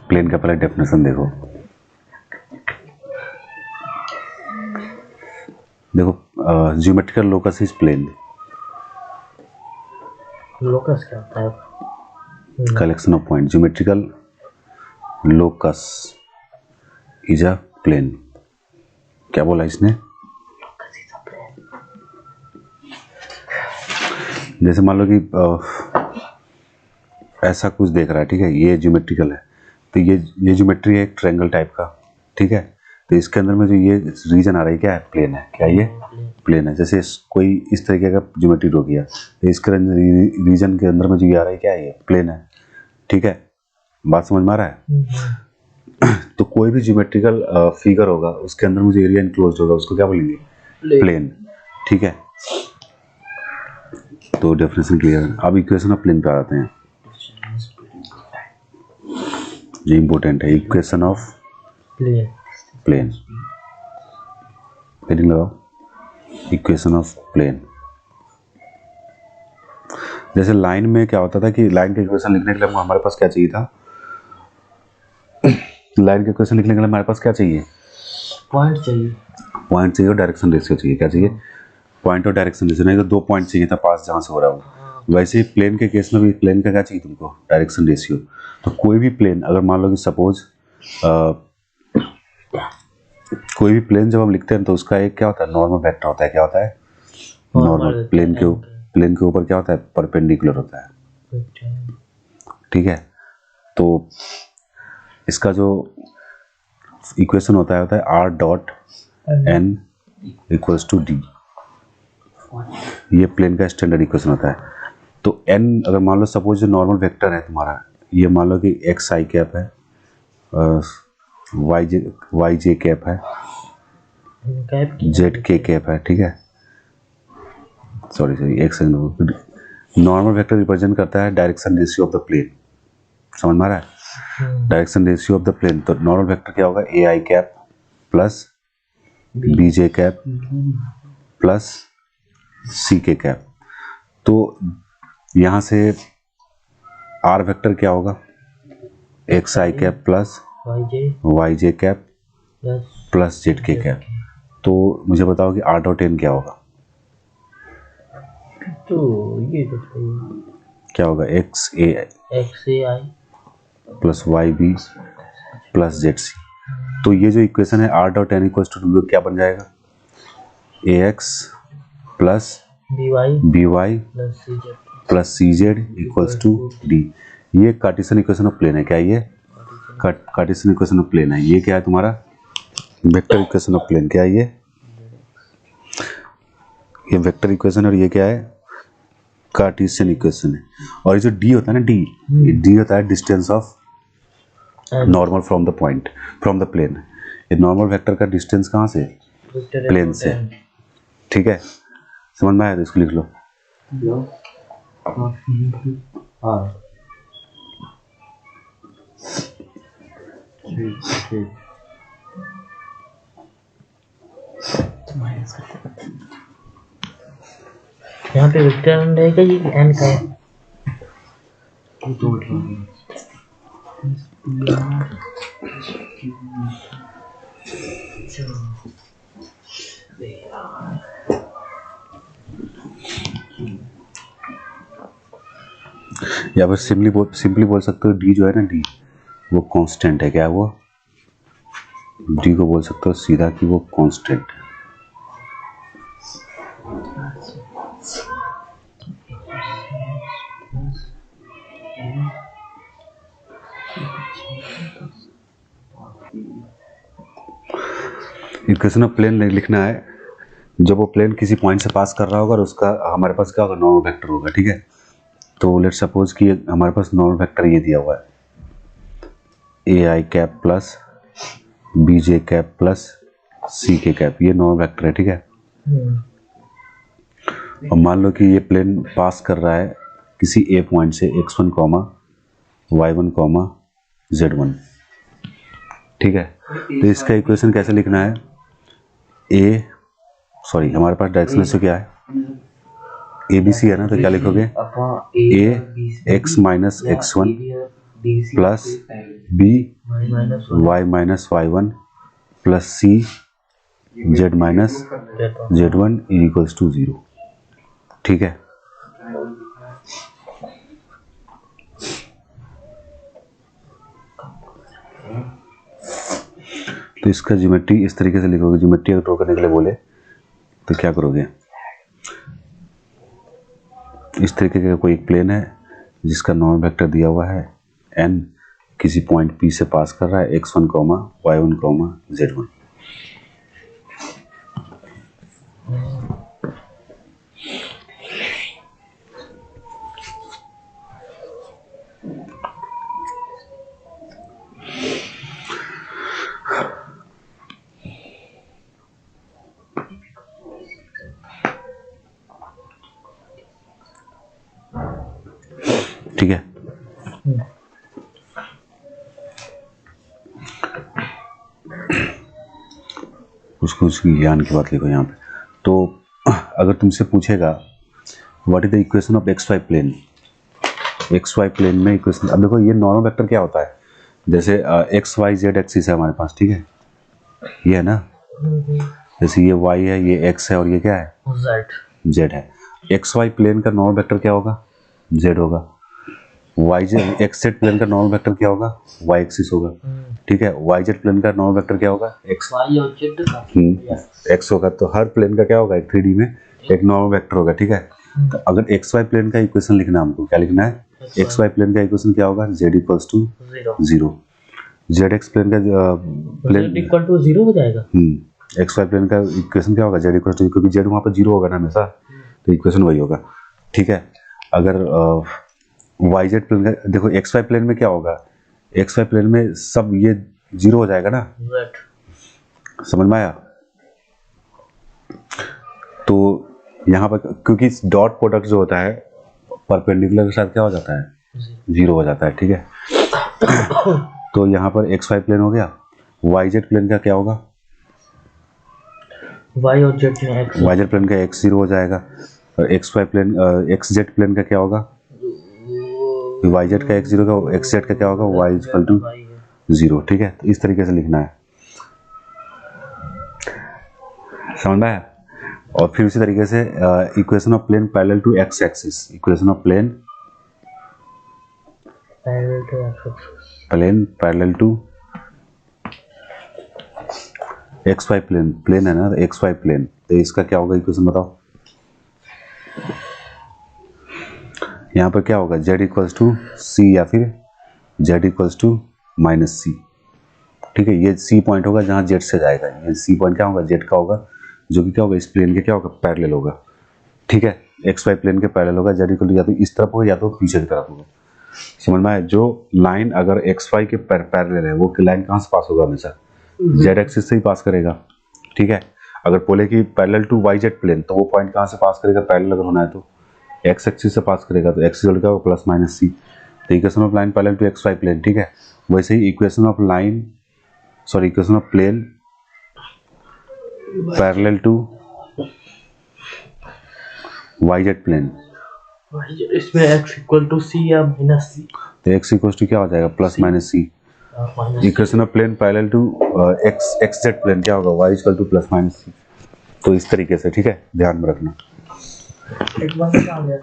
Plane का पहले definition देखो। Geometrical locus is plane. Locus क्या होता है? Collection of point. Geometrical locus is a plane. क्या बोला इसने? जैसे मान लो कि ऐसा कुछ देख रहा है, ठीक है, ये ज्योमेट्रिकल है, तो ये ज्योमेट्री है एक ट्रायंगल टाइप का, ठीक है, तो इसके अंदर में जो ये रीजन आ रहा है क्या है? प्लेन है। क्या ये? प्लेन है। जैसे कोई इस तरीके का ज्योमेट्री ड्रॉ किया, तो इसके रीजन के अंदर में जो ये आ रहा है क्या है? ये प्लेन है, ठीक है। बात समझ में आ रहा है? तो कोई भी ज्योमेट्रिकल फिगर होगा, उसके अंदर मुझे एरिया इनक्लोज होगा, उसको क्या बोलेंगे? प्लेन, ठीक है। तो डेफिनेशन क्लियर है। अब इक्वेशन ऑफ प्लेन पे आते हैं। ये इंपॉर्टेंट है, इक्वेशन ऑफ प्लेन। हेडिंग लगाओ, इक्वेशन ऑफ प्लेन। जैसे लाइन में क्या होता था कि लाइन का इक्वेशन लिखने के लिए हमारे पास क्या चाहिए था? लाइन का इक्वेशन लिखने के लिए हमारे पास क्या चाहिए? पॉइंट चाहिए। पॉइंट चाहिए और डायरेक्शन रेशियो चाहिए। क्या चाहिए? पॉइंट और डायरेक्शन रेशियो। नहीं तो 2 पॉइंट चाहिए था पास जहाँ से हो रहा हो। वैसे ही प्लेन के केस में भी प्लेन का क्या चाहिए तुमको? Direction ratio. तो कोई भी प्लेन, अगर मान लो कि सपोज कोई भी प्लेन जब हम लिखते हैं तो उसका एक क्या होता है? नॉर्मल वेक्टर होता है। क्या होता है? नॉर्मल। प्लेन के ऊपर क्या होता है? परपेंडिकुलर होता है, ठीक है। तो इसका जो इक्वेशन होता है r dot n equals to d. ये प्लेन का स्टैंडर्ड इक्वेशन होता है। तो एन, अगर मान लो सपोज जो नॉर्मल वेक्टर है तुम्हारा, ये मान लो कि एक्स आई कैप है, वाई जे कैप है, जेड के कैप है, ठीक है। सॉरी एक सेकंड। नॉर्मल वेक्टर रिप्रेजेंट करता है direction ratio of the plane. समझ में आ रहा है? Direction ratio of the plane. तो नॉर्मल वेक्टर क्या होगा? A i cap plus b j cap plus c k cap. तो यहाँ से आर वेक्टर क्या होगा? X i cap plus y j cap plus z k cap. तो मुझे बताओ कि आर डॉट एन क्या होगा? तो ये तो क्या होगा? X a i plus y b plus z c. तो ये जो इक्वेशन है r dot n equals to क्या बन जाएगा? A x plus b y plus c z equals to d. ये कार्टेशियन इक्वेशन ऑफ प्लेन है। क्या ये? कार्टेशियन इक्वेशन ऑफ प्लेन है। ये क्या है तुम्हारा? Vector equation of plane. क्या है ये? ये वेक्टर इक्वेशन। और ये क्या है? कार्टेशियन इक्वेशन है। और ये जो डी होता है ना, डी होता है distance of normal from the point, from the plane. ये नॉर्मल वेक्टर का डिस्टेंस कहाँ से? प्लेन से, ठीक है। समझ में आया? तो इसको लिख लो। यहाँ पे वेक्टर रहेगा, ये एन का है। या फिर सिंपली बोल सकते हो डी जो है ना, डी वो कांस्टेंट है। क्या है वो? डी को बोल सकते हो सीधा कि वो कांस्टेंट है। इक्वेशन ऑफ प्लेन लिखना है जब वो प्लेन किसी पॉइंट से पास कर रहा होगा और उसका हमारे पास क्या होगा? नॉर्मल वेक्टर होगा, ठीक है। तो लेट्स सपोज कि हमारे पास नॉर्मल वेक्टर ये दिया हुआ है, a i cap plus b j cap plus c k cap. ये नॉर्मल वेक्टर है, ठीक है। और मान लो कि ये प्लेन पास कर रहा है किसी ए पॉइंट से x1 y1 z1, ठीक है। तो इसका इक्वेशन कैसे लिखना है? हमारे पास डायरेक्शन रेशियो क्या है? ए बी सी है ना, तो क्या लिखोगे? A x minus x one plus b y minus y minus y one plus c z minus z one equals to 0। ठीक है, तो इसका ज्योमेट्री इस तरीके से लिखोगे। ज्योमेट्री अगर ड्रॉ करने के लिए बोले तो क्या करोगे, इस तरीके का कोई एक प्लेन है जिसका नॉर्मल वेक्टर दिया हुआ है n, किसी पॉइंट P से पास कर रहा है x1, y1, z1। ठीक है, उसको उसकी ज्ञान की बात लिखो यहाँ पे। तो अगर तुमसे पूछेगा what is the equation of x y plane, x y plane में इक्वेशन, अब देखो ये नॉर्मल वेक्टर क्या होता है, जैसे एक्स वाई जेड एक्सिस है हमारे पास, ठीक है, ये है ना, जैसे ये y है, ये x है और ये क्या है z है। एक्स वाई प्लेन का नॉर्मल वेक्टर क्या होगा, z होगा। Y z x z plane का नॉर्मल वेक्टर क्या होगा, y एक्सिस होगा। ठीक है, वाई जेड प्लेन का नॉर्मल वेक्टर क्या होगा, x y और z का x होगा। तो हर प्लेन का क्या होगा, एक 3D में एक नॉर्मल वेक्टर होगा। ठीक है, तो अगर एक्स वाई प्लेन का इक्वेशन लिखना है हमको, क्या लिखना है, एक्स वाई प्लेन का इक्वेशन क्या होगा, z equals to 0। Z x plane का z इक्वल टू 0 हो जाएगा। एक्स वाई प्लेन का इक्वेशन क्या होगा, जेड इक्वल्स टू, क्योंकि जेड वहाँ पर 0 होगा ना हमेशा, तो इक्वेशन वही होगा। ठीक है, अगर वाई जेड प्लेन का देखो, एक्स वाई प्लेन में क्या होगा, एक्स वाई प्लेन में सब ये 0 हो जाएगा ना, समझ में आया। तो यहाँ पर क्योंकि डॉट प्रोडक्ट जो होता है परपेंडिकुलर के साथ क्या हो जाता है, 0 हो जाता है। ठीक है, तो यहाँ पर एक्स वाई प्लेन हो गया, वाई जेड प्लेन का क्या होगा, y और z में x, वाई जेड प्लेन का x 0 हो जाएगा, और x y plane x z plane का क्या होगा, वाई जेड का x 0 का, एक्स जेड का क्या होगा, y इक्वल टू 0। ठीक है, तो इस तरीके से लिखना है, समझ में आया। और फिर उसी तरीके से equation of plane parallel to x axis, equation of plane parallel to x y plane, plane है ना एक्स वाई प्लेन, तो इसका क्या होगा इक्वेशन बताओ। यहाँ पर क्या होगा, z इक्वल्स टू सी या फिर z इक्वल्स टू माइनस सी। ठीक है, ये c पॉइंट होगा जहाँ z से जाएगा, ये c पॉइंट क्या होगा, z का होगा, जो कि क्या होगा, इस प्लेन के क्या होगा, पैरेलल होगा। ठीक है, एक्स वाई प्लेन के पैरेलल होगा, z इक्वल टू या तो इस तरफ होगा या तो पीछे की तरफ होगा। समझ में आया। जो लाइन अगर एक्स वाई के पैरेलल है वो लाइन कहाँ से पास होगा, हमेशा z एक्सिस से ही पास करेगा। ठीक है, अगर बोले कि parallel to y z plane, तो वो पॉइंट कहाँ से पास करेगा, पैरेलल अगर होना है तो एक्स एक्सिस से पास करेगा, तो एक्स इक्वल क्या होगा, प्लस माइनस सी। तो equation of line parallel to x y plane. ठीक है, वैसे ही equation of line, sorry equation of plane parallel to y z plane, इसमें x इक्वल टू c या माइनस c, तो एक्स इक्वल टू क्या हो जाएगा, plus minus c. Equation of plane parallel to x z plane क्या होगा, y equal to plus minus c. तो इस तरीके से, ठीक है, ध्यान में रखना। एक बार क्या आ गया,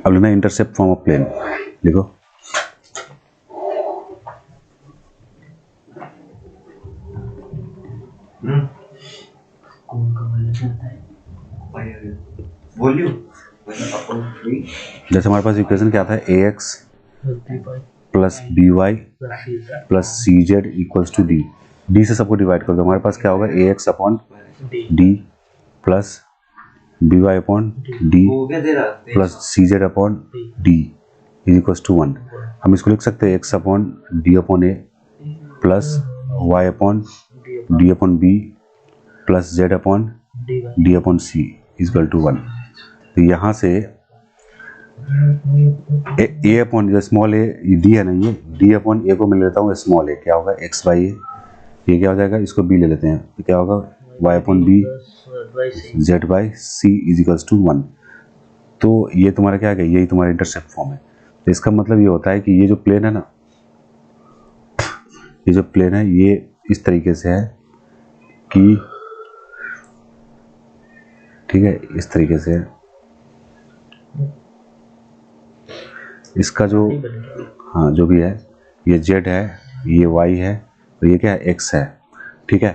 अब लेना इंटरसेप्ट फॉर्म ऑफ प्लेन, लिखो। जैसे हमारे पास इक्वेशन क्या था, a x plus b y plus c z equals to d, d से सबको डिवाइड कर दो, हमारे पास क्या होगा, a x upon d plus b y upon d plus c z upon d equals to 1। हम इसको लिख सकते हैं x upon d upon a plus y upon d upon b plus z upon d upon c equal to 1। तो यहाँ से ए upon जो small A D है ना, ये डी अपॉन ए को मैं ले लेता हूँ स्मॉल ए, क्या होगा एक्स बाई ए, ये क्या हो जाएगा, इसको बी ले लेते हैं, तो क्या होगा y upon b z by c is equals to 1। तो ये तुम्हारा क्या है, यही तुम्हारा इंटरसेप्ट फॉर्म है। तो इसका मतलब ये होता है कि ये जो प्लेन है ना, ये जो प्लेन है ये इस तरीके से है कि, ठीक है, इस तरीके से है। इसका जो, हाँ जो भी है, ये z है, ये y है, तो ये क्या है, x है, ठीक है।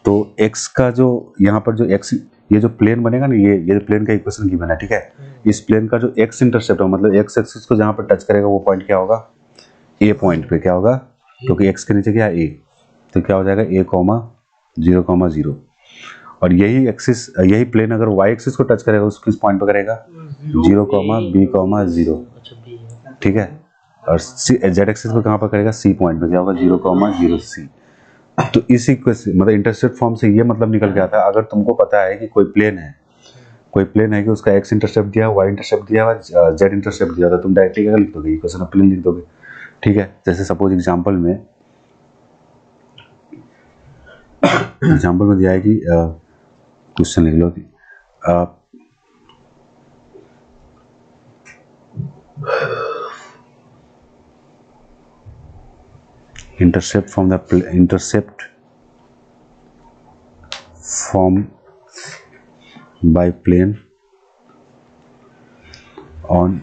तो x का जो यहाँ पर जो x, ये जो प्लेन बनेगा ना, ये प्लेन का इक्वेशन गिवन है, ठीक है। इस प्लेन का जो x इंटरसेप्ट है, मतलब x एक्सिस को जहाँ पर टच करेगा वो पॉइंट क्या होगा, a पॉइंट पे क्या होगा, क्योंकि x के नीचे क्या है a, तो क्या हो जाएगा a, 0, 0। और यही एक्सिस, यही प्लेन अगर y एक्सिस को टच करेगा उसको किस पॉइंट पे करेगा, 0, b, 0, ठीक है। और z एक्सिस को कहाँ पर करेगा, c पॉइंट पे, क्या होगा, 0, 0, c। तो इस इक्वेशन मतलब इंटरसेप्ट फॉर्म से ये मतलब निकल के आता है, अगर तुमको पता है कि कोई प्लेन है, कि उसका x इंटरसेप्ट दिया, y इंटरसेप्ट दिया हुआ, z इंटरसेप्ट दिया था, तुम डायरेक्टली क्या लिख दोगे, इक्वेशन ऑफ प्लेन लिख दोगे, ठीक है। जैसे सपोज एग्जांपल में दिया है कि क्वेश्चन लिख लो कि intercept form by plane on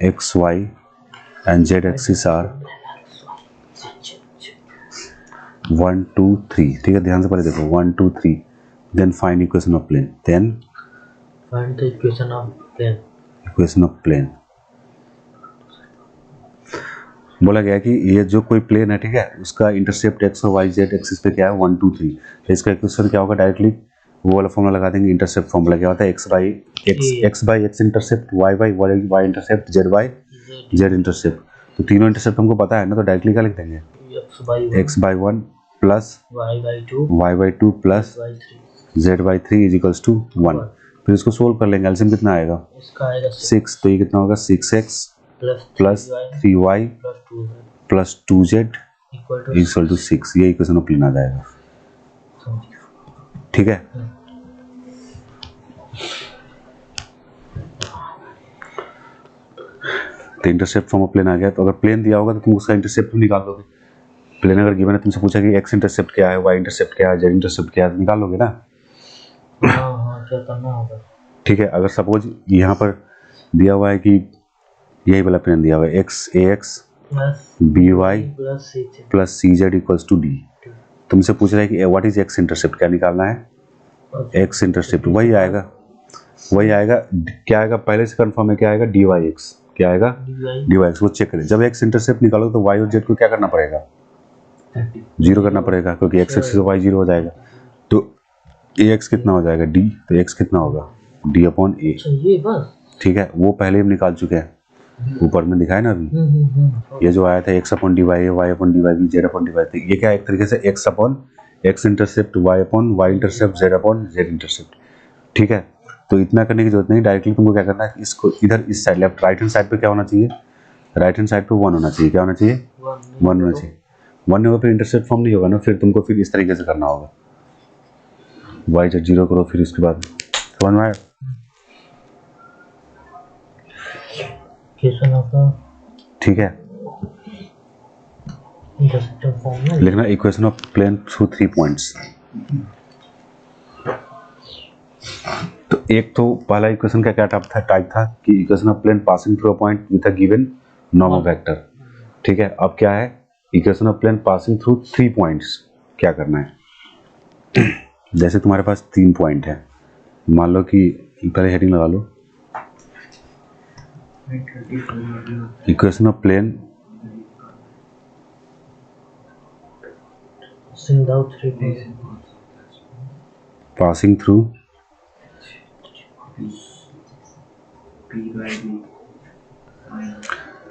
x, y and z axis are 1, 2, 3, ठीक है। ध्यान से पहले देखो 1, 2, 3, then find equation of plane, then find the equation of plane. बोला गया कि ये जो कोई प्लेन है, ठीक है, उसका इंटरसेप्ट x और y z एक्सिस पे क्या है, 1, 2, 3। तो इसका इक्वेशन क्या होगा, डायरेक्टली वो वाला फॉर्मूला लगा देंगे। इंटरसेप्ट फॉर्मूला क्या होता है, x by x intercept, y intercept, z intercept. तो तीनों इंटरसेप्ट हमको पता है ना, तो डायरेक्टली क्या लिख देंगे, x by 1 plus y by 2 plus z by 3 is equals to 1। फिर इसको सोल्व कर लेंगे, एलसीएम कितना आएगा, 6। तो ये कितना होगा, 6x plus 3y plus 2z equal to 6। ये इक्वेशन ऑफ प्लेन आ जाएगा, ठीक है। तो इंटरसेप्ट फॉर्म ऑफ प्लेन आ गया। तो अगर प्लेन दिया होगा तो तुम उसका इंटरसेप्ट निकाल लोगे। प्लेन अगर गिवन है, तुमसे पूछा कि x इंटरसेप्ट क्या है, y इंटरसेप्ट क्या है, z इंटरसेप्ट क्या है, निकाल लोगे ना। ठीक है। अगर सपोज यहाँ पर दिया हुआ है कि यही वाला प्लेन दिया हुआ है, ax by plus cz equals to d। तुमसे पूछ रहा है कि व्हाट इज x इंटरसेप्ट, क्या निकालना है, x इंटरसेप्ट वही आएगा, क्या आएगा, पहले से कंफर्म है, क्या आएगा, dyx, क्या आएगा, dyx। वो चेक करें, जब x इंटरसेप्ट निकालो तो y और z को क्या करना पड़ेगा, 0 करना पड़ेगा, क्योंकि x एक्सिस y 0 हो जाएगा। तो ax कितना हो जाएगा, d, तो x कितना होगा, d अपॉन a, ठीक है। वो पहले हम निकाल चुके हैं, ऊपर में दिखाया ना अभी। ये जो आया था x upon d y, y upon d y, z upon d y, ये क्या है, एक तरीके से x upon x intercept, y upon y intercept, z upon z intercept, ठीक है। तो इतना करने की जरूरत नहीं, डायरेक्टली तुमको क्या करना है, इसको इधर इस side, left right hand side पे क्या होना चाहिए, राइट हैंड साइड पे 1 होना चाहिए, क्या होना चाहिए, 1 होना चाहिए। 1 नहीं होगा फिर इंटरसेप्ट फॉर्म नहीं होगा ना, फिर तुमको फिर इस तरीके से करना होगा, y z 0 करो, फिर उसके बाद समझ में आया, ठीक है। लिखना equation of plane through 3 points. तो एक तो पहला इक्वेशन का क्या टाइप था कि equation of plane passing through a point with a given normal vector, ठीक है। अब क्या है, equation of plane passing through 3 points, क्या करना है। जैसे तुम्हारे पास 3 पॉइंट है, मान लो कि पहले हेडिंग लगा लो, equation of plane passing through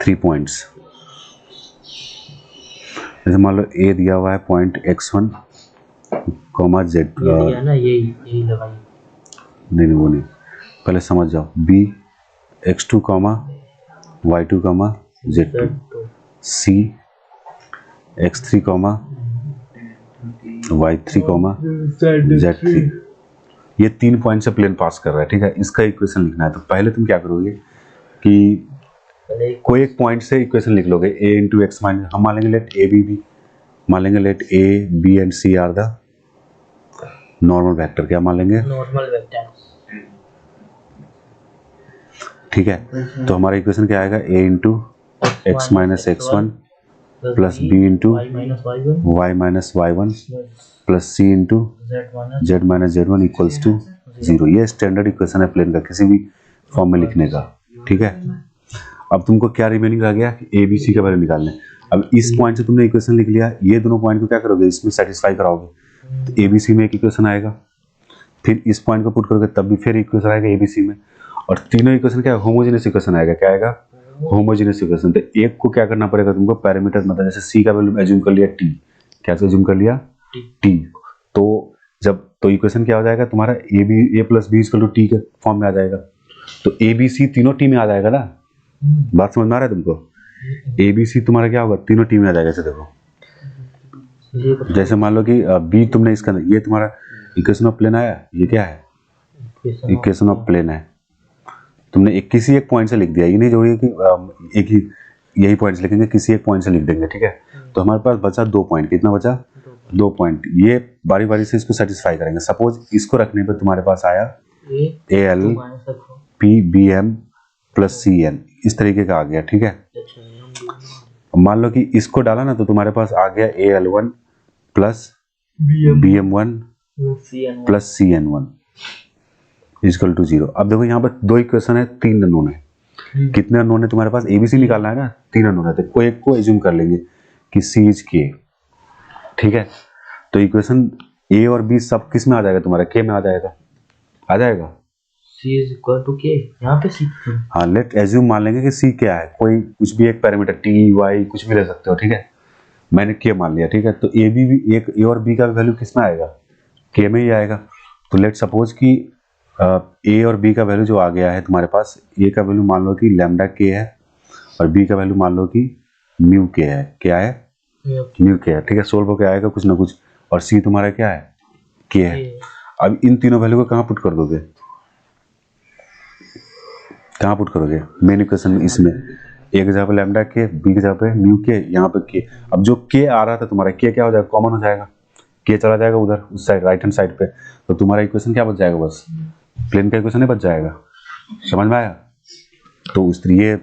3 points. जैसे मान लो ए दिया हुआ है पॉइंट x1, z, नहीं वो नहीं, पहले समझ जाओ, b x2, y2, z2, c x3, y3, z3। ये 3 पॉइंट से प्लेन पास कर रहा है, ठीक है। इसका इक्वेशन लिखना है, तो पहले तुम क्या करोगे कि कोई एक पॉइंट से इक्वेशन लिख लोगे, a इंटू एक्स माइनस, हम मान लेंगे लेट ए बी बी, मान लेंगे let a b and c are the normal vector, क्या मान लेंगे, नॉर्मल वेक्टर। ठीक है। तो हमारा इक्वेशन क्या आएगा, a into x minus x one plus b into y minus y one plus c into z minus z one equals to 0। ये स्टैंडर्ड इक्वेशन है प्लेन का किसी भी फॉर्म में लिखने का, ठीक है। अब तुमको क्या रिमेनिंग रह गया, ए बी सी का वैल्यू निकालने। अब इस पॉइंट से तुमने इक्वेशन लिख लिया, ये दोनों पॉइंट को क्या करोगे, इसमें सेटिस्फाई कराओगे, तो ए बी सी में एक इक्वेशन आएगा, फिर इस पॉइंट को पुट करोगे तब भी फिर इक्वेशन आएगा ए बी सी में, और तीनों इक्वेशन क्या होमोजेनियस इक्वेशन आएगा, क्या आएगा, होमोजेनियस इक्वेशन। तो एक को क्या करना पड़ेगा तुमको, पैरामीटर, मतलब जैसे सी का वैल्यू एज्यूम कर लिया टी, क्या एज्यूम कर लिया टी, तो जब तो इक्वेशन क्या हो जाएगा तुम्हारा, a b a plus b equal to t के फॉर्म में आ जाएगा, तो ए बी सी तीनों टी में आ जाएगा ना। बात समझ में आ रहा है तुमको, ए बी सी तुम्हारा क्या होगा, तीनों टी में आ जाएगा। जैसे देखो, जैसे मान लो कि बी तुमने इसका, ये तुम्हारा इक्वेशन ऑफ प्लेन आया, ये क्या है, इक्वेशन ऑफ प्लेन है, तुमने एक किसी एक पॉइंट से लिख दिया, ये नहीं जरूरी कि एक ही यही पॉइंट से लिखेंगे, किसी एक पॉइंट से लिख देंगे, ठीक है। तो हमारे पास बचा 2 पॉइंट, कितना बचा, 2 पॉइंट, ये बारी बारी से इसको सेटिस्फाई करेंगे। सपोज इसको रखने पे तुम्हारे पास आया a l p b m plus c n, इस तरीके का आ गया, ठीक है। मान लो कि इसको डाला ना, तो तुम्हारे पास आ गया a l one plus b m one plus c n one equal to 0। अब देखो यहाँ पर 2 इक्वेशन है, 3 अननोन है, कितने अननोन है तुम्हारे पास, एबीसी निकालना है ना, 3 अननोन है, तो कोई एक को एज्यूम कर लेंगे कि सी इज के, ठीक है। तो इक्वेशन ए और बी सब किस में आ जाएगा तुम्हारा, के में आ जाएगा, आ जाएगा, C is equal to K, यहाँ पे C। हाँ, लेट एज्यूम मान लेंगे कि सी क्या है, कोई कुछ भी एक पैरामीटर टी वाई कुछ भी ले सकते हो, ठीक है। मैंने के मान लिया, ठीक है। तो ए बी भी, एक ए और बी का वैल्यू किस में आएगा, के में ही आएगा। तो लेट सपोज कि ए और बी का वैल्यू जो आ गया है तुम्हारे पास, ए का वैल्यू मान लो कि लैम्डा के है और बी का वैल्यू मान लो कि म्यू के है, क्या है, म्यू के है, ठीक है। सोल्व होकर आएगा कुछ ना कुछ, और सी तुम्हारा क्या है, के है। अब इन तीनों वैल्यू को कहाँ पुट कर दोगे, कहाँ पुट करोगे, मेन इक्वेशन में, इसमें ए की जगह पे लैम्डा के, बी की जगह पे म्यू के, यहाँ पे के। अब जो के आ रहा था तुम्हारा, के क्या हो जाएगा, कॉमन हो जाएगा, के चला जाएगा उधर उस साइड राइट हैंड साइड पे, तो तुम्हारा इक्वेशन क्या बच जाएगा, बस प्लेन का इक्वेशन ही बच जाएगा। समझ में आया। तो उस ये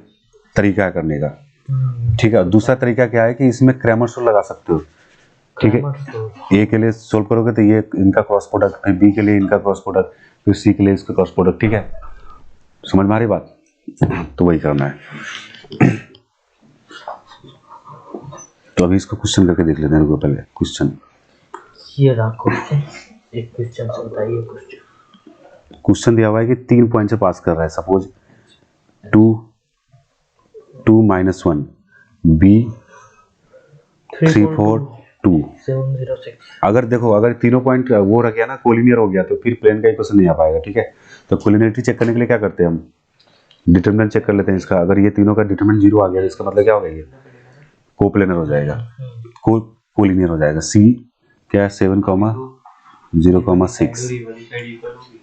तरीका है करने का, ठीक है। दूसरा तरीका क्या है कि इसमें क्रैमर्स रूल लगा सकते हो, ठीक है। ए के लिए सोल्व करोगे तो ये इनका क्रॉस प्रोडक्ट, फिर बी के लिए इनका क्रॉस प्रोडक्ट, फिर सी के लिए इसका क्रॉस प्रोडक्ट, ठीक है। समझ में आ रही बात, तो वही करना है। तो अभी इसको क्वेश्चन करके देख लेते हैं, रुको पहले क्वेश्चन, ये रहा क्वेश्चन, एक क्वेश्चन से बताइए। क्वेश्चन दिया हुआ है कि 3 पॉइंट से पास कर रहा है, सपोज 2 माइनस 1 बी 3 4 2 706। अगर देखो, अगर तीनों पॉइंट वो रह गया ना, कोलिनियर हो गया, तो फिर प्लेन का इक्वेशन नहीं आ पाएगा, ठीक है। तो कोलिनियरिटी चेक करने के लिए क्या करते हैं हम, डिटरमिनेंट चेक कर लेते हैं इसका। अगर ये तीनों का डिटरमिनेंट 0 आ गया, इसका मतलब क्या हो गया, ये कोप्लेनर हो जाएगा, कोलिनियर हो जाएगा। सी क्या है, 7,0,6,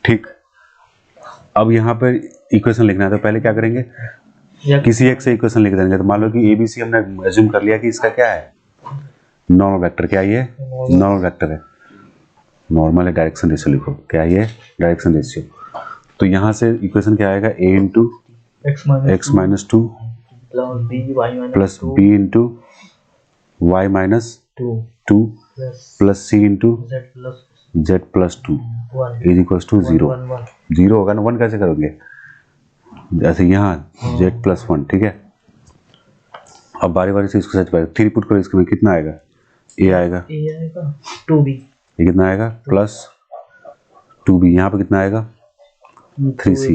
ठीक। अब यहाँ पर इक्वेशन लिखना है, तो पहले क्या करेंगे, किसी एक से इक्वेशन लिख देंगे। तो मान लो कि ए बी सी हमने एज्यूम कर लिया कि इसका क्या है, नॉर्मल वेक्टर, क्या ये नॉर्मल वेक्टर है, नॉर्मल है, डायरेक्शन रेशियो लिखो, क्या ये डायरेक्शन रेशियो। तो यहाँ से इक्वेशन क्या आएगा, a into x minus 2 plus b into y minus 2 plus c into z plus 2 is equal to 0। 0 होगा ना, 1 कैसे करोगे, जैसे यहाँ जेड प्लस 1, ठीक है। अब बारी बारी से इसको सच पाएगा, 3 पुट करो, इसके में कितना आएगा, ए आएगा 2b, ये कितना आएगा प्लस 2b, यहाँ पे कितना आएगा 3c,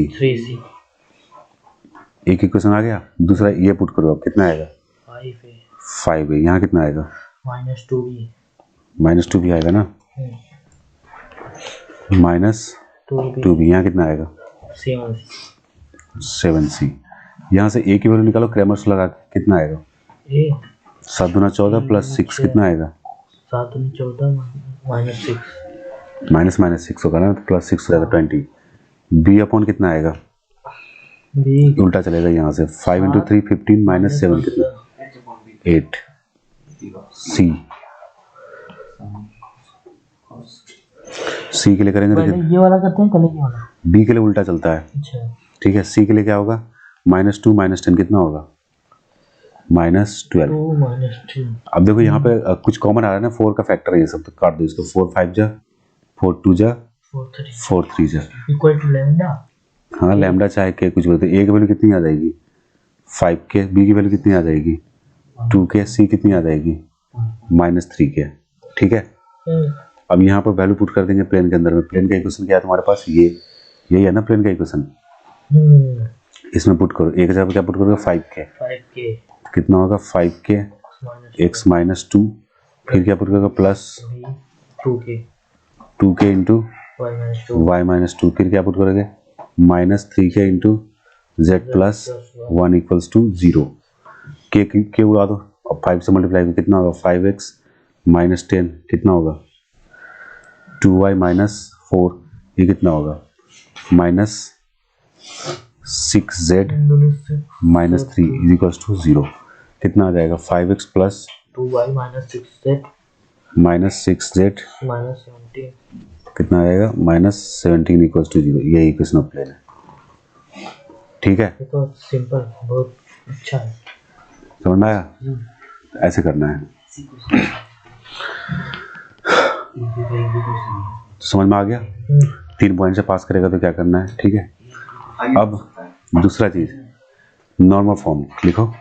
एक इक्वेशन आ गया। दूसरा ये पुट करो, अब कितना आएगा 5a, यहाँ कितना आएगा माइनस 2b आएगा ना, माइनस 2b, यहाँ कितना आएगा 7c। यहाँ से a की वैल्यू निकालो, क्रैमर्स लगा के कितना आएगा, 7 दूना 14 प्लस 6 कितना आएगा 7 14 -6 माइनस माइनस 6 होगा ना, तो प्लस 6 हो जाएगा 20। बी अपॉन कितना आएगा, बी उल्टा चलेगा यहाँ से, 5 इंटू 3 15 माइनस 7 कितना 8। सी के लिए करेंगे तो पहले ये वाला करते हैं, पहले ये वाला। बी के लिए उल्टा चलता है, अच्छा ठीक है। सी के लिए क्या होगा, -2 -10 कितना होगा, -12। 2 - 2 अब देखो यहाँ पे कुछ कॉमन आ रहा है ना, 4 का फैक्टर है ये सब, तो काट दो इसको। 4 5 जा, 4 2 जा, 4 3 4 3 जा। Equal to lambda. हाँ लैम्डा चाहे के कुछ बोलते हैं। ए की वैल्यू कितनी आ जाएगी 5 के, बी की वैल्यू कितनी आ जाएगी 2 के, सी कितनी आ जाएगी -3 के, ठीक है। अब यहाँ पर वैल्यू पुट कर देंगे प्लेन के अंदर में। प्लेन का इक्वेशन क्या है तुम्हारे पास, ये यही है ना प्लेन का इक्वेशन। इसमें पुट करो, एक जगह पे क्या पुट करोगे 5 के, 5 के कितना होगा 5 के x -2, फिर क्या पुट करोगे प्लस 2 के 2 के इंटू y y -2, फिर क्या पुट करोगे -3 के into z plus 1 equals to 0। के उड़ा दो, अब 5 से मल्टीप्लाई करो कितना होगा 5x -10 कितना होगा 2y -4, ये कितना होगा -6z -3 इक्वल्स टू 0। कितना आ जाएगा 5x plus 2y -6z -6z -17 कितना आ जाएगा -17 इक्वल्स टू 0। ये इक्वेशन ऑफ प्लेन है, ठीक है। ये तो सिंपल, बहुत अच्छा है। समझ में आया, ऐसे करना है, समझ में आ गया। 3 पॉइंट से पास करेगा तो क्या करना है, ठीक है। अब दूसरा चीज नॉर्मल फॉर्म लिखो।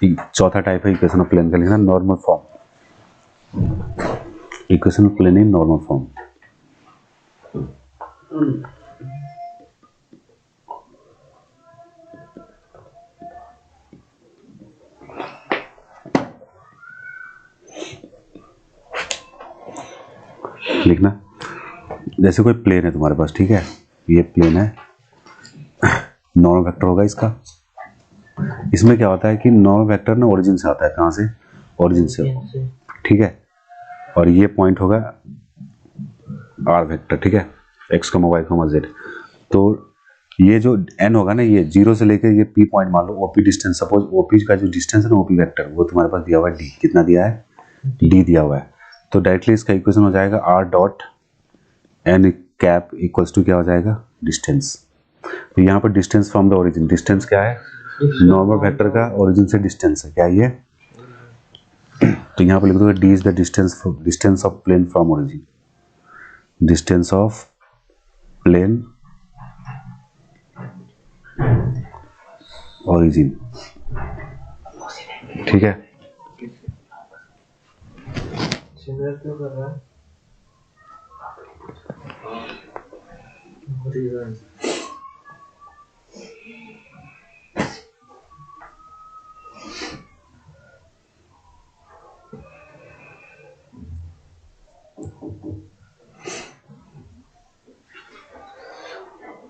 चौथा टाइप है इक्वेशन ऑफ प्लेन का लिखना, normal form. Equation of plane in normal form. लिखना, जैसे कोई प्लेन है तुम्हारे पास, ठीक है, ये प्लेन है, नॉर्मल वेक्टर होगा इसका। इसमें क्या होता है कि नॉर्मल वेक्टर ना ओरिजिन से आता है, कहाँ से, ओरिजिन से, ठीक है। और ये पॉइंट होगा आर वेक्टर, ठीक है, x, y, z। तो ये जो n होगा ना, ये 0 से लेकर ये p पॉइंट मान लो, OP डिस्टेंस, सपोज OP का जो डिस्टेंस है ना, OP वेक्टर, वो तुम्हारे पास दिया हुआ है d, कितना दिया है d दिया हुआ है। तो डायरेक्टली इसका इक्वेशन हो जाएगा r dot n cap equals to क्या हो जाएगा डिस्टेंस। तो यहाँ पर distance from the origin, distance क्या है नॉर्मल वेक्टर का ओरिजिन से डिस्टेंस है, क्या ये। तो यहाँ पर लिख दो d is the distance of plane from origin, distance of plane origin, ठीक है। सिमिलर क्यों कर रहा है?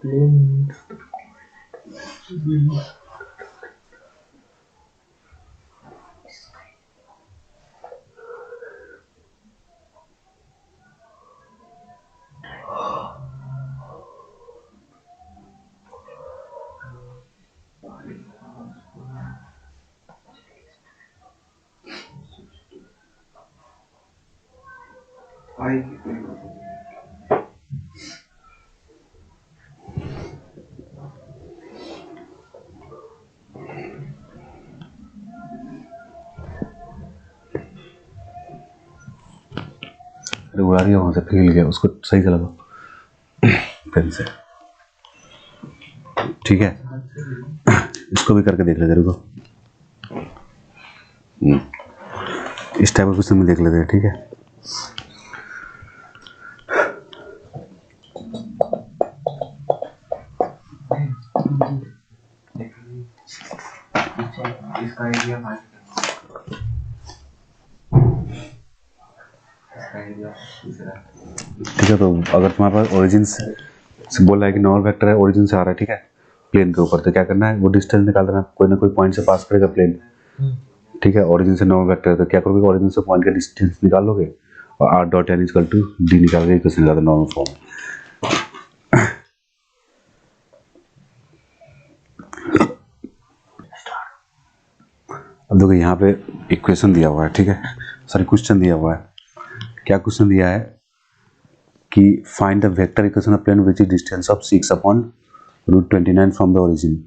प्लेन अरे उड़ा रही है वहां से, फिर गया, उसको सही चला दो पेन से, ठीक है। इसको भी करके देख लेते, रुको, इस टाइप का क्वेश्चन में देख लेते हैं, ठीक है। इसका एरिया ठीक है, तो अगर तुम्हारे पास ओरिजिन से बोल रहा है कि नॉर्मल वेक्टर है, ओरिजिन से आ रहा है, ठीक है, प्लेन के ऊपर, तो क्या करना है, वो डिस्टेंस निकाल देना, कोई ना कोई पॉइंट से पास करेगा प्लेन, ठीक है। ओरिजिन से नॉर्मल वेक्टर है तो क्या करोगे, ओरिजिन से पॉइंट का डिस्टेंस निकाल लोगे, और r dot n equal to d निकाल के इक्वेशन लगाते नॉर्मल फॉर्म। अब देखो यहाँ पे इक्वेशन दिया हुआ है, ठीक है, सॉरी क्वेश्चन दिया हुआ है। क्या क्वेश्चन दिया है कि find the vector equation of plane which is distance of 6/√29 from the origin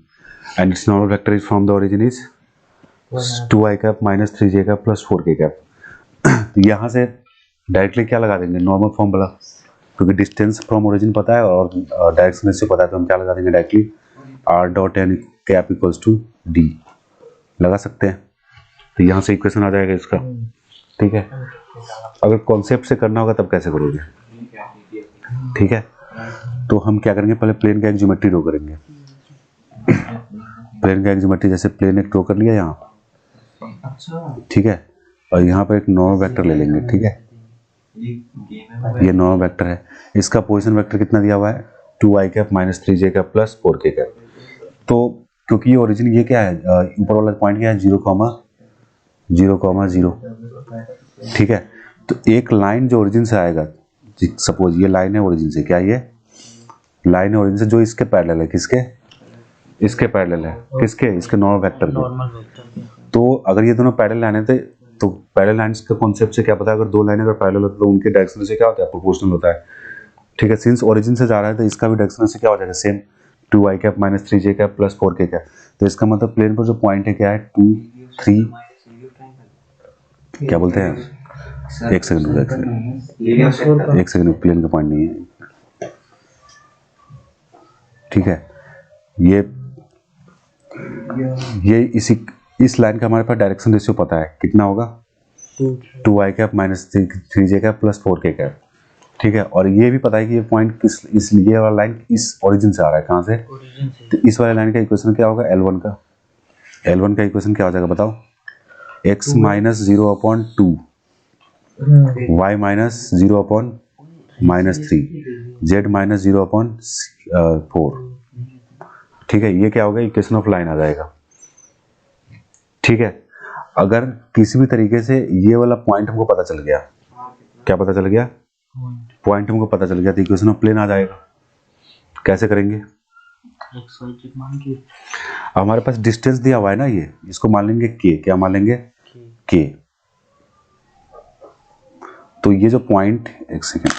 and its normal vector is from the origin is 2i cap minus 3j cap plus 4k cap. तो यहाँ से directly क्या लगा देंगे, normal formula, क्योंकि distance from origin पता है और डायरेक्शन रेशियो पता है, तो हम क्या लगा देंगे directly r dot n cap equals to d लगा सकते हैं। तो यहाँ से इक्वेशन आ जाएगा इसका, ठीक है। अगर कॉन्सेप्ट से करना होगा तब कैसे करोगे, ठीक है। तो हम क्या करेंगे, पहले प्लेन का एक ज्योमेट्री ड्रॉ करेंगे। प्लेन का एक ज्योमेट्री, जैसे प्लेन एक ड्रॉ कर लिया यहाँ, ठीक है, और यहाँ पर एक नॉर्मल वेक्टर ले लेंगे, ठीक है। ये नॉर्मल वेक्टर है, इसका पोजीशन वेक्टर कितना दिया हुआ है 2i cap minus 3j cap plus 4k cap. तो क्योंकि ये ओरिजिन ये क्या है, ऊपर वाला पॉइंट क्या है 0,0,0, ठीक है। तो एक लाइन जो ओरिजिन से आएगा, सपोज ये लाइन है ओरिजिन से, क्या ये लाइन है ओरिजिन से जो इसके पैरेलल है, किसके, इसके पैरेलल है, किसके, इसके नॉर्मल वेक्टर के। तो अगर ये दोनों पैरेलल लाइन थे तो पैरेलल लाइंस का कॉन्सेप्ट से क्या पता है, अगर दो लाइनें अगर पैरेलल होती तो उनके डायरेक्शन से क्या होता है, प्रोपोर्शनल होता है, ठीक है। सिंस ओरिजिन से जा रहा है तो इसका भी डायरेक्शन से क्या हो जाएगा, same 2i cap minus 3j cap plus 4k cap. तो इसका मतलब प्लेन पर जो पॉइंट है क्या है 2, 3, क्या बोलते हैं, एक सेकंड प्लेन का पॉइंट नहीं है, ठीक है। ये इस लाइन का हमारे पास डायरेक्शन रेशियो पता है, कितना होगा 2i cap minus 3j cap plus 4k cap, ठीक है। और ये भी पता है कि ये पॉइंट किस, इस ये वाला लाइन इस ओरिजिन से आ रहा है, कहाँ से, तो इस वाले लाइन का इक्वेशन क्या होगा L1 का, L1 का इक्वेशन क्या हो जाएगा बताओ, x minus 0/2, y minus 0/-3, z minus 0/4, ठीक है। ये क्या होगा, इक्वेशन ऑफ लाइन आ जाएगा, ठीक है। अगर किसी भी तरीके से ये वाला पॉइंट हमको पता चल गया, क्या पता चल गया, पॉइंट हमको पता चल गया, तो इक्वेशन ऑफ प्लेन आ जाएगा। कैसे करेंगे, हमारे पास डिस्टेंस दिया हुआ है ना, ये इसको मान लेंगे k, क्या मान लेंगे k। तो ये जो पॉइंट, एक सेकेंड,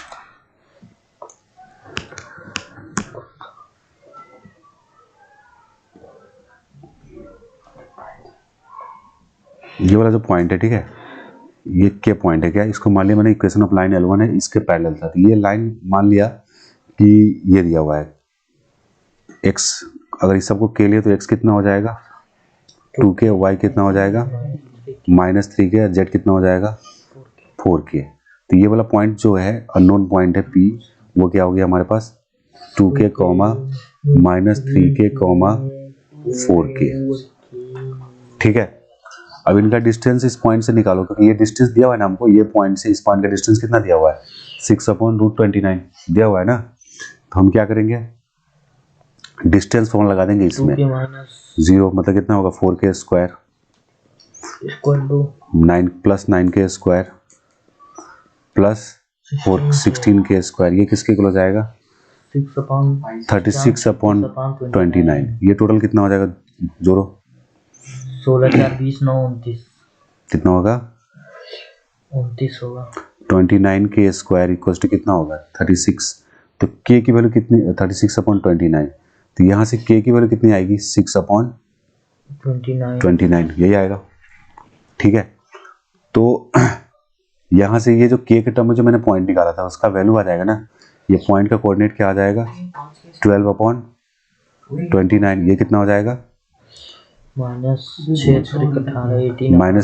ये वाला जो पॉइंट है, ठीक है, ये के पॉइंट है, क्या इसको मान लिया मैंने इक्वेशन ऑफ लाइन L1 है, इसके पैरेलल था। तो ये लाइन मान लिया कि ये दिया हुआ है x, अगर इस सबको के लिए तो x कितना हो जाएगा 2k, y कितना हो जाएगा माइनस 3k, z कितना हो जाएगा 4k। तो ये वाला पॉइंट जो है अननोन पॉइंट है P, वो क्या हो गया हमारे पास 2k, माइनस 3k, 4k, ठीक है। अब इनका डिस्टेंस इस पॉइंट से निकालो, क्योंकि ये डिस्टेंस दिया हुआ है ना हमको, ये पॉइंट से इस पॉइंट का डिस्टेंस कितना दिया हुआ है 6/√29 दिया हुआ है ना। तो हम क्या करेंगे, डिस्टेंस फॉर्मूला लगा देंगे इसमें, 0 मतलब कितना होगा 4k square 9 plus 9k square plus 16k square, ये किसके इक्वल हो जाएगा 36/29। ये टोटल कितना हो जाएगा, जोड़ो 16, 4, 20, 9, 29, कितना होगा 29 होगा। 29k स्क्वायर इक्वल्स टू कितना होगा 36। तो k की वैल्यू कितनी 36/29। तो यहाँ से k की वैल्यू कितनी आएगी 6/29, यही आएगा, ठीक है। तो यहाँ से ये जो k के टर्म में जो मैंने पॉइंट निकाला था उसका वैल्यू आ जाएगा ना, ये पॉइंट का कोऑर्डिनेट क्या आ जाएगा 12/29, ये कितना हो जाएगा माइनस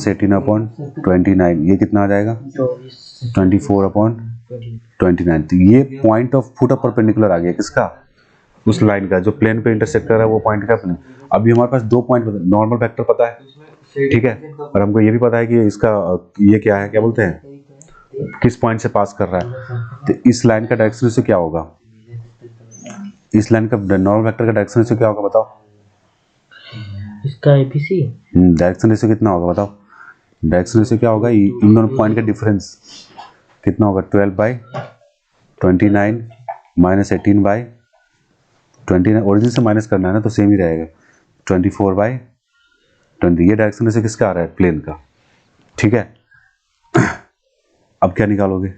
18/29, ये कितना आ जाएगा 24/29। तो ये point of foot of perpendicular आ गया किसका, उस लाइन का जो प्लेन पे इंटरसेक्ट कर रहा है, वो पॉइंट का प्लेन। अभी हमारे पास दो पॉइंट, नॉर्मल वेक्टर पता है, ठीक है, और हमको ये भी पता है कि इसका ये क्या है, क्या बोलते हैं, किस पॉइंट से पास कर रहा है। तो इस लाइन का डायरेक्शन से क्या होगा, इस लाइन का नॉर्मल वेक्टर का डायरेक्शन से क्या होगा बताओ, इसका एबीसी डायरेक्शन रेशियो कितना होगा बताओ, डायरेक्शन रेशियो क्या होगा, इन दोनों पॉइंट का डिफरेंस कितना होगा 12/29 माइनस 18/29, ओरिजिन से माइनस करना है ना तो सेम ही रहेगा 24/20। ये डायरेक्शन से किसका आ रहा है, प्लेन का, ठीक है। अब क्या निकालोगे,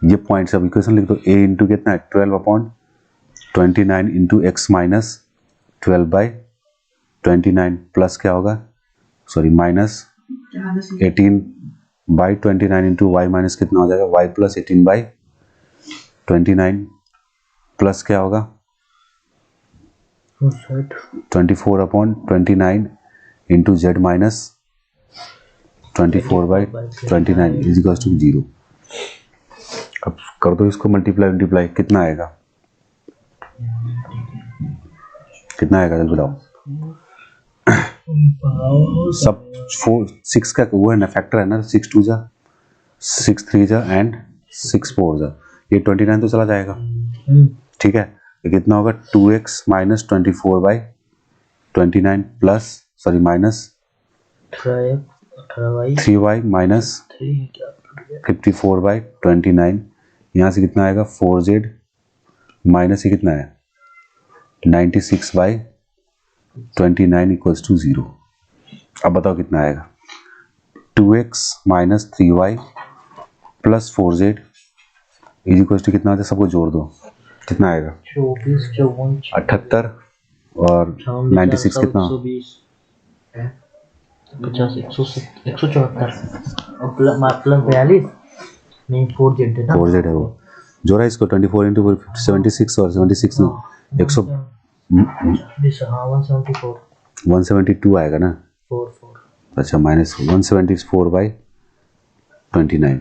ये पॉइंट सब इक्वेशन लिख दो। a इंटू कितना है 12/29 इंटू एक्स माइनस 12/29 प्लस क्या होगा, sorry minus 18/29 into y minus कितना हो जाएगा y प्लस 18/29 प्लस क्या होगा 24/29 into z minus 24/29 is equal to 0। अब कर दो इसको मल्टीप्लाई, कितना आएगा, कितना आएगा जल्दी बताओ। सब 6 का वो है ना, फैक्टर है ना, 6 2 जा 6 3 जा एंड 6 4 जा, ये 29 तो चला जाएगा, ठीक है। तो कितना होगा 2x minus 24/29 plus sorry minus 3y minus 54/29, यहाँ से कितना आएगा 4z माइनस ये कितना है 96/29 इक्वल्स टू 0। अब बताओ कितना आएगा 2x minus 3y plus 4z is equals to कितना आता है, सबको जोड़ दो कितना आएगा 24 54 78 और 96 कितना 50 174 और प्लस 42 नहीं 4z है ना, 4z है वो, जोड़ा इसको 24 इंटू 76 और 76 में 100 172 आएगा ना 44 अच्छा माइनस 174/29,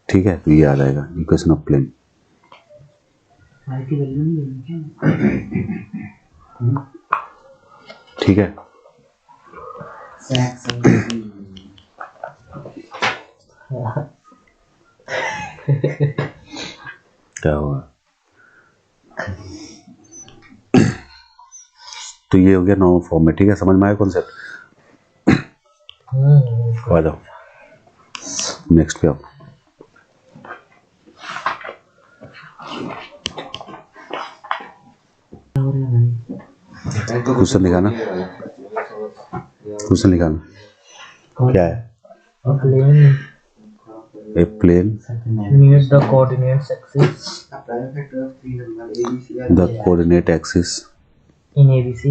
ठीक है। तो ये आ जाएगा इक्वेशन ऑफ प्लेन। ठीक है, क्या हुआ, तो ये हो गया नॉर्मल फॉर्म में, ठीक है। समझ में आया कॉन्सेप्ट, आ जाओ नेक्स्ट पे आओ। क्वेश्चन दिखाना, क्वेश्चन दिखाना क्या है, a plane near the coordinate axis the coordinate axis in ABC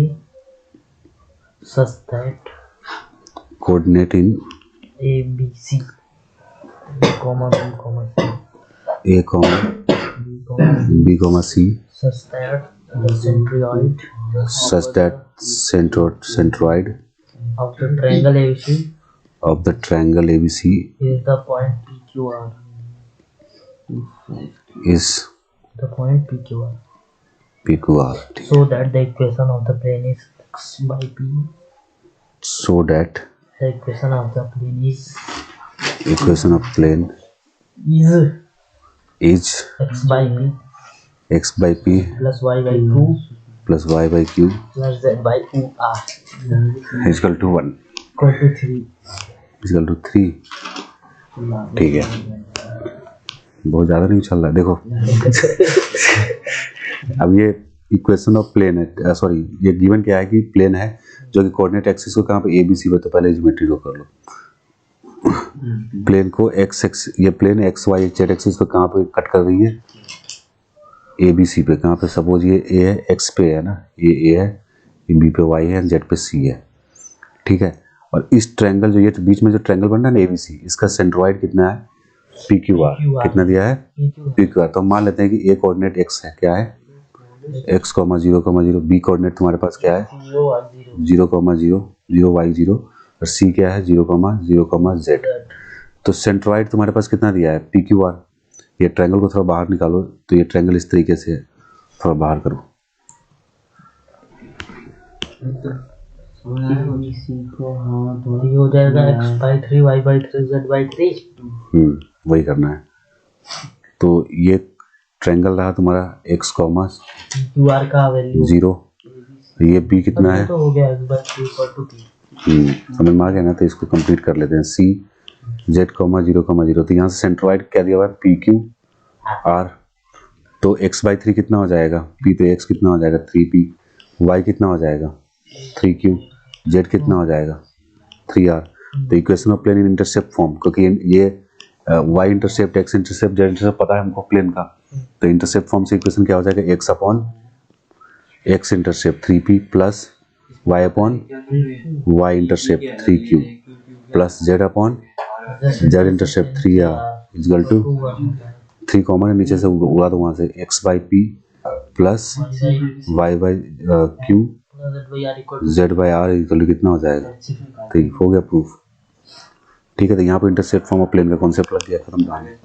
such that coordinate in ABC comma B comma C a comma b comma c such that the centroid of the triangle ABC of the triangle ABC is the point PQR is the point PQR PQR, so that the equation of the plane is x by p so that the equation of the plane is equation of plane is x by p x by p plus y by q plus y by q plus z by qr is equal to 1 equal to 3 is equal to 3, ठीक है। बहुत ज़्यादा नहीं चल रहा, देखो अब ये इक्वेशन ऑफ प्लेन है, सॉरी ये गिवन क्या है कि प्लेन है जो कि कोऑर्डिनेट एक्सिस को कहाँ पे ए बी सी पे, तो पहले ज्योमेट्री को कर लो। प्लेन को एक्स एक्स, ये plane x y z axis पे कहाँ पे कट कर रही है, ए बी सी पे। कहाँ पे, सपोज ये ए है, एक्स पे है ना, ये ए है, ये बी पे वाई है, जेड पे सी है, ठीक है। और इस ट्रायंगल जो ये बीच में जो ट्रायंगल बन रहा है ना ए बी सी, इसका सेंट्रोइड कितना है पी क्यू आर, कितना दिया है पी क्यू आर। तो हम मान लेते हैं कि ए कोऑर्डिनेट एक्स है, क्या है x, 0,0, बी कोऑर्डिनेट तुम्हारे पास क्या है 0,0, 0 y 0 और c क्या है 0,0, z। तो सेंट्रोइड तुम्हारे पास कितना दिया है पी क्यू आर। ये ट्रायंगल को थोड़ा बाहर निकालो, तो ये ट्रायंगल इस तरीके से है, थोड़ा बाहर करो, हो जाएगा x/3 y/3 z/3 वही करना है। तो ये ट्रायंगल रहा तुम्हारा x, QR का वैल्यू 0, ये b कितना है तो हो गया x/3 = 3 समझ में आ गया ना। तो इसको कंप्लीट कर लेते हैं, c z, 0,0। तो यहाँ से सेंट्रोइड क्या दिया हुआ है, पी क्यू आर। तो x बाई 3 कितना हो जाएगा, p तो x कितना हो जाएगा 3p, y कितना हो जाएगा 3q, z कितना हो जाएगा 3r। तो equation of plane in intercept form, क्योंकि ये y intercept, x intercept, z intercept पता है हमको प्लेन का, तो इंटरसेप्ट फॉर्म से इक्वेशन क्या हो जाएगा, x upon x intercept 3p plus y upon y intercept 3q plus z upon z intercept 3r equal to 3 common है, नीचे से उड़ा दो वहाँ से, x by p plus y by q z by r equal to कितना हो जाएगा, ठीक हो गया प्रूफ। ठीक है, तो यहाँ पर इंटरसेप्ट फॉर्म ऑफ प्लेन का कॉन्सेप्ट लग गया, खत्म कहानी।